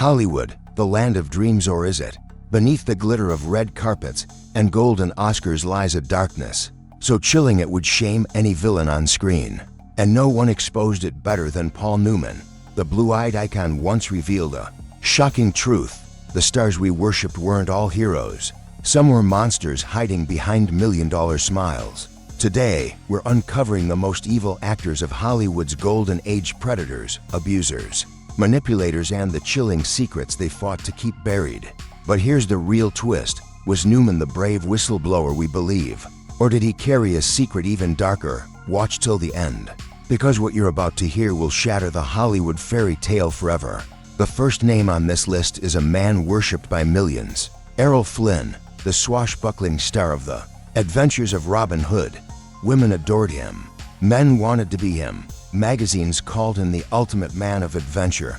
Hollywood, the land of dreams, or is it? Beneath the glitter of red carpets and golden Oscars lies a darkness so chilling it would shame any villain on screen. And no one exposed it better than Paul Newman. The blue-eyed icon once revealed a shocking truth. The stars we worshipped weren't all heroes. Some were monsters hiding behind million-dollar smiles. Today, we're uncovering the most evil actors of Hollywood's golden age: predators, abusers, manipulators, and the chilling secrets they fought to keep buried. But here's the real twist. Was Newman the brave whistleblower we believe? Or did he carry a secret even darker? Watch till the end, because what you're about to hear will shatter the Hollywood fairy tale forever. The first name on this list is a man worshipped by millions. Errol Flynn, the swashbuckling star of the Adventures of Robin Hood. Women adored him. Men wanted to be him. Magazines called him the ultimate man of adventure.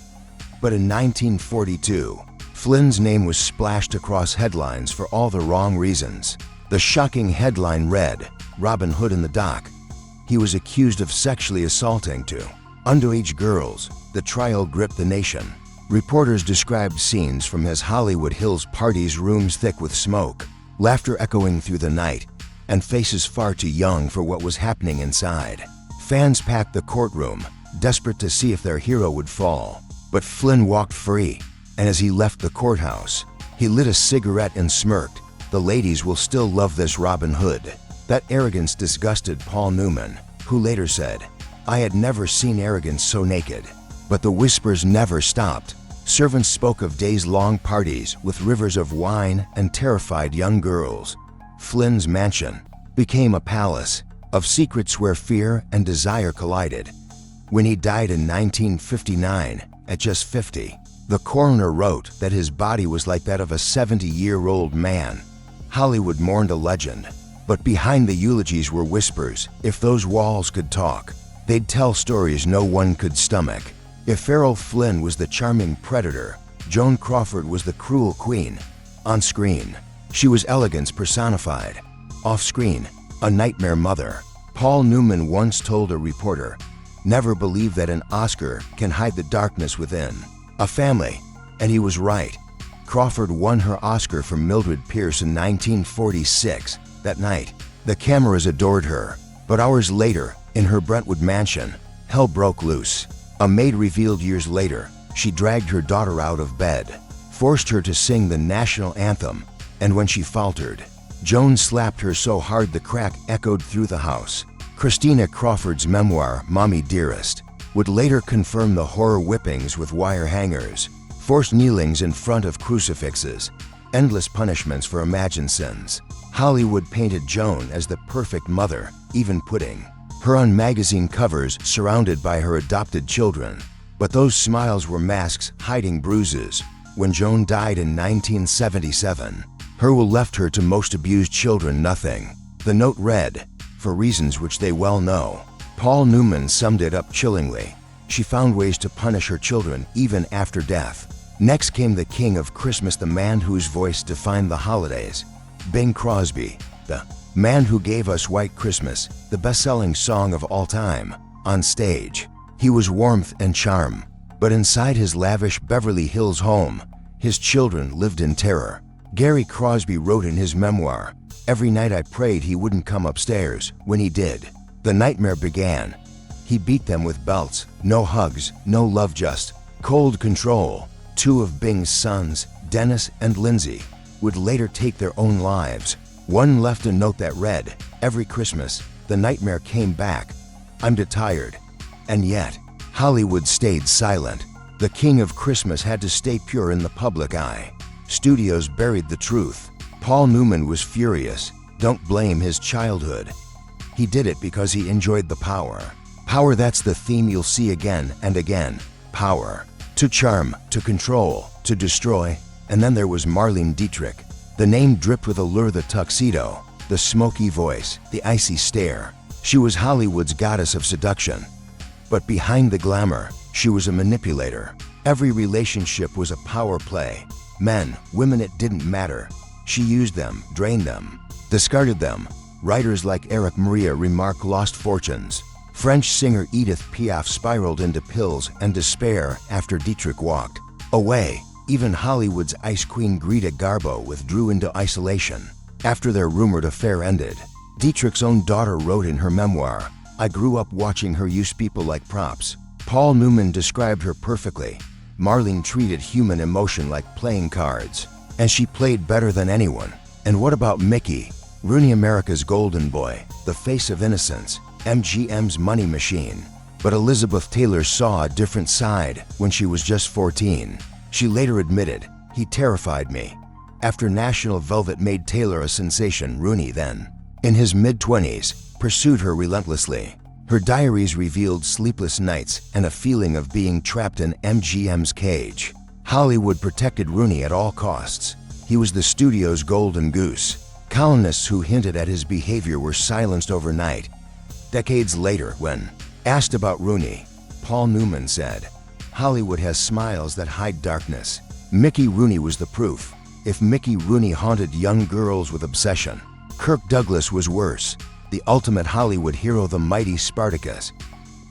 But in 1942, Flynn's name was splashed across headlines for all the wrong reasons. The shocking headline read, "Robin Hood in the dock." He was accused of sexually assaulting two underage girls. The trial gripped the nation. Reporters described scenes from his Hollywood Hills parties, rooms thick with smoke, laughter echoing through the night, and faces far too young for what was happening inside. Fans packed the courtroom, desperate to see if their hero would fall. But Flynn walked free, and as he left the courthouse, he lit a cigarette and smirked. "The ladies will still love this Robin Hood." That arrogance disgusted Paul Newman, who later said, "I had never seen arrogance so naked." But the whispers never stopped. Servants spoke of days-long parties with rivers of wine and terrified young girls. Flynn's mansion became a palace of secrets where fear and desire collided. When he died in 1959, at just 50, the coroner wrote that his body was like that of a 70-year-old man. Hollywood mourned a legend, but behind the eulogies were whispers. If those walls could talk, they'd tell stories no one could stomach. If Errol Flynn was the charming predator, Joan Crawford was the cruel queen. On screen, she was elegance personified. Off screen, a nightmare mother. Paul Newman once told a reporter, "Never believe that an Oscar can hide the darkness within a family," and he was right. Crawford won her Oscar for Mildred Pierce in 1946. That night, the cameras adored her. But hours later, in her Brentwood mansion, hell broke loose. A maid revealed years later she dragged her daughter out of bed, forced her to sing the national anthem, and when she faltered, Joan slapped her so hard the crack echoed through the house. Christina Crawford's memoir, Mommy Dearest, would later confirm the horror whippings with wire hangers, forced kneelings in front of crucifixes, endless punishments for imagined sins. Hollywood painted Joan as the perfect mother, even putting her on magazine covers surrounded by her adopted children. But those smiles were masks hiding bruises. When Joan died in 1977, her will left her to most abused children nothing. The note read, "For reasons which they well know." Paul Newman summed it up chillingly. She found ways to punish her children even after death. Next came the king of Christmas, the man whose voice defined the holidays. Bing Crosby, the man who gave us White Christmas, the best-selling song of all time. On stage, he was warmth and charm. But inside his lavish Beverly Hills home, his children lived in terror. Gary Crosby wrote in his memoir, "Every night I prayed he wouldn't come upstairs. When he did, the nightmare began. He beat them with belts, no hugs, no love, just cold control." Two of Bing's sons, Dennis and Lindsay, would later take their own lives. One left a note that read, "Every Christmas, the nightmare came back. I'm tired." And yet, Hollywood stayed silent. The king of Christmas had to stay pure in the public eye. Studios buried the truth. Paul Newman was furious. Don't blame his childhood. He did it because he enjoyed the power. Power, that's the theme you'll see again and again. Power. To charm, to control, to destroy. And then there was Marlene Dietrich. The name dripped with allure: the tuxedo, the smoky voice, the icy stare. She was Hollywood's goddess of seduction. But behind the glamour, she was a manipulator. Every relationship was a power play. Men, women, it didn't matter. She used them, drained them, discarded them. Writers like Eric Maria Remarque lost fortunes. French singer Edith Piaf spiraled into pills and despair after Dietrich walked away. Even Hollywood's Ice Queen Greta Garbo withdrew into isolation after their rumored affair ended. Dietrich's own daughter wrote in her memoir, "I grew up watching her use people like props." Paul Newman described her perfectly. Marlene treated human emotion like playing cards, and she played better than anyone. And what about Mickey? Rooney, America's golden boy, the face of innocence, MGM's money machine. But Elizabeth Taylor saw a different side when she was just 14. She later admitted, "He terrified me." After National Velvet made Taylor a sensation, Rooney then, in his mid-20s, pursued her relentlessly. Her diaries revealed sleepless nights and a feeling of being trapped in MGM's cage. Hollywood protected Rooney at all costs. He was the studio's golden goose. Columnists who hinted at his behavior were silenced overnight. Decades later, when asked about Rooney, Paul Newman said, "Hollywood has smiles that hide darkness. Mickey Rooney was the proof. If Mickey Rooney haunted young girls with obsession, Kirk Douglas was worse, the ultimate Hollywood hero, the mighty Spartacus."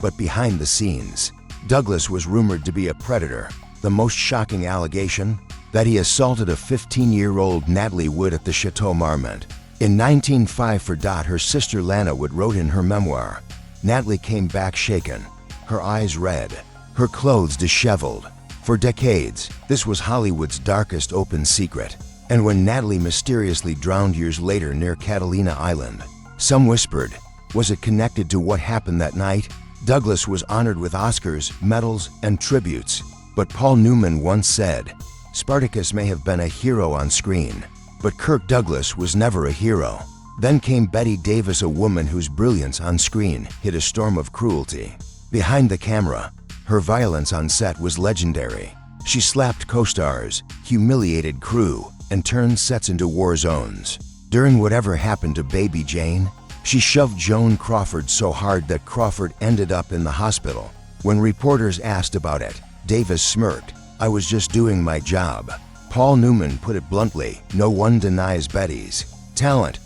But behind the scenes, Douglas was rumored to be a predator. The most shocking allegation? That he assaulted a 15-year-old Natalie Wood at the Chateau Marmont. In 1905, for her sister Lana Wood wrote in her memoir, "Natalie came back shaken, her eyes red, her clothes disheveled." For decades, this was Hollywood's darkest open secret. And when Natalie mysteriously drowned years later near Catalina Island, some whispered, was it connected to what happened that night? Douglas was honored with Oscars, medals, and tributes. But Paul Newman once said, "Spartacus may have been a hero on screen, but Kirk Douglas was never a hero." Then came Bette Davis, a woman whose brilliance on screen hid a storm of cruelty. Behind the camera, her violence on set was legendary. She slapped co-stars, humiliated crew, and turned sets into war zones. During whatever happened to Baby Jane, she shoved Joan Crawford so hard that Crawford ended up in the hospital. When reporters asked about it, Davis smirked, "I was just doing my job." Paul Newman put it bluntly, "No one denies Betty's talent,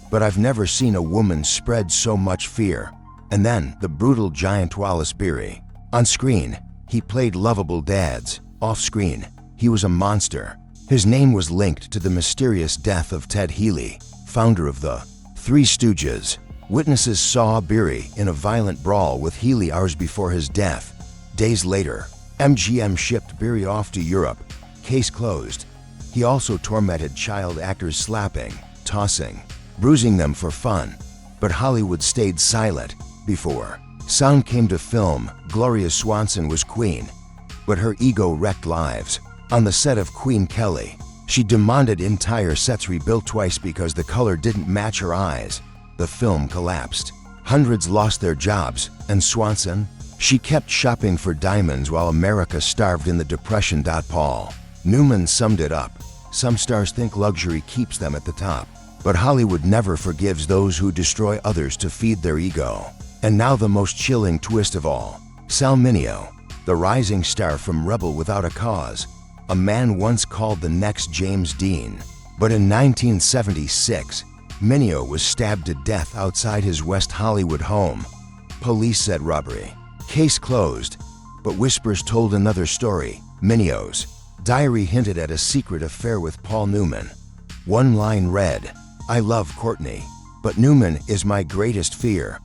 but I've never seen a woman spread so much fear." And then the brutal giant Wallace Beery. On screen, he played lovable dads. Off screen, he was a monster. His name was linked to the mysterious death of Ted Healy, founder of the Three Stooges. Witnesses saw Beery in a violent brawl with Healy hours before his death. Days later, MGM shipped Beery off to Europe. Case closed. He also tormented child actors, slapping, tossing, bruising them for fun. But Hollywood stayed silent. Before sound came to film, Gloria Swanson was queen, but her ego wrecked lives. On the set of Queen Kelly, she demanded entire sets rebuilt twice because the color didn't match her eyes. The film collapsed. Hundreds lost their jobs, and Swanson? She kept shopping for diamonds while America starved in the Depression. Paul Newman summed it up. Some stars think luxury keeps them at the top, but Hollywood never forgives those who destroy others to feed their ego. And now the most chilling twist of all. Sal Mineo, the rising star from Rebel Without a Cause, a man once called the next James Dean. But in 1976, Mineo was stabbed to death outside his West Hollywood home. Police said robbery. Case closed, but whispers told another story. Mineo's diary hinted at a secret affair with Paul Newman. One line read, "I love Courtney, but Newman is my greatest fear."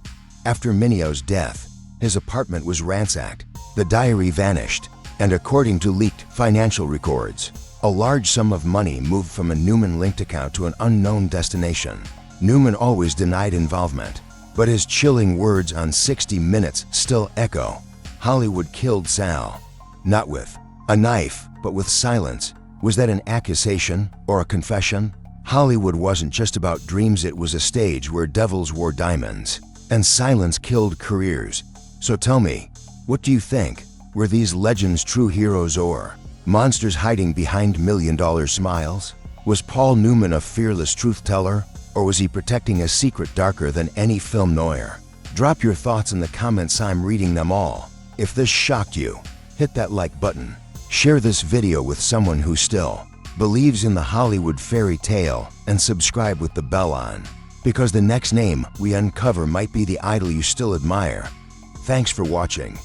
After Mineo's death, his apartment was ransacked. The diary vanished, and according to leaked financial records, a large sum of money moved from a Newman-linked account to an unknown destination. Newman always denied involvement, but his chilling words on 60 Minutes still echo. Hollywood killed Sal. Not with a knife, but with silence. Was that an accusation or a confession? Hollywood wasn't just about dreams, it was a stage where devils wore diamonds. And silence killed careers. So tell me, what do you think? Were these legends true heroes or monsters hiding behind million-dollar smiles? Was Paul Newman a fearless truth-teller, or was he protecting a secret darker than any film noir? Drop your thoughts in the comments, I'm reading them all. If this shocked you, hit that like button. Share this video with someone who still believes in the Hollywood fairy tale, and subscribe with the bell on, because the next name we uncover might be the idol you still admire. Thanks for watching.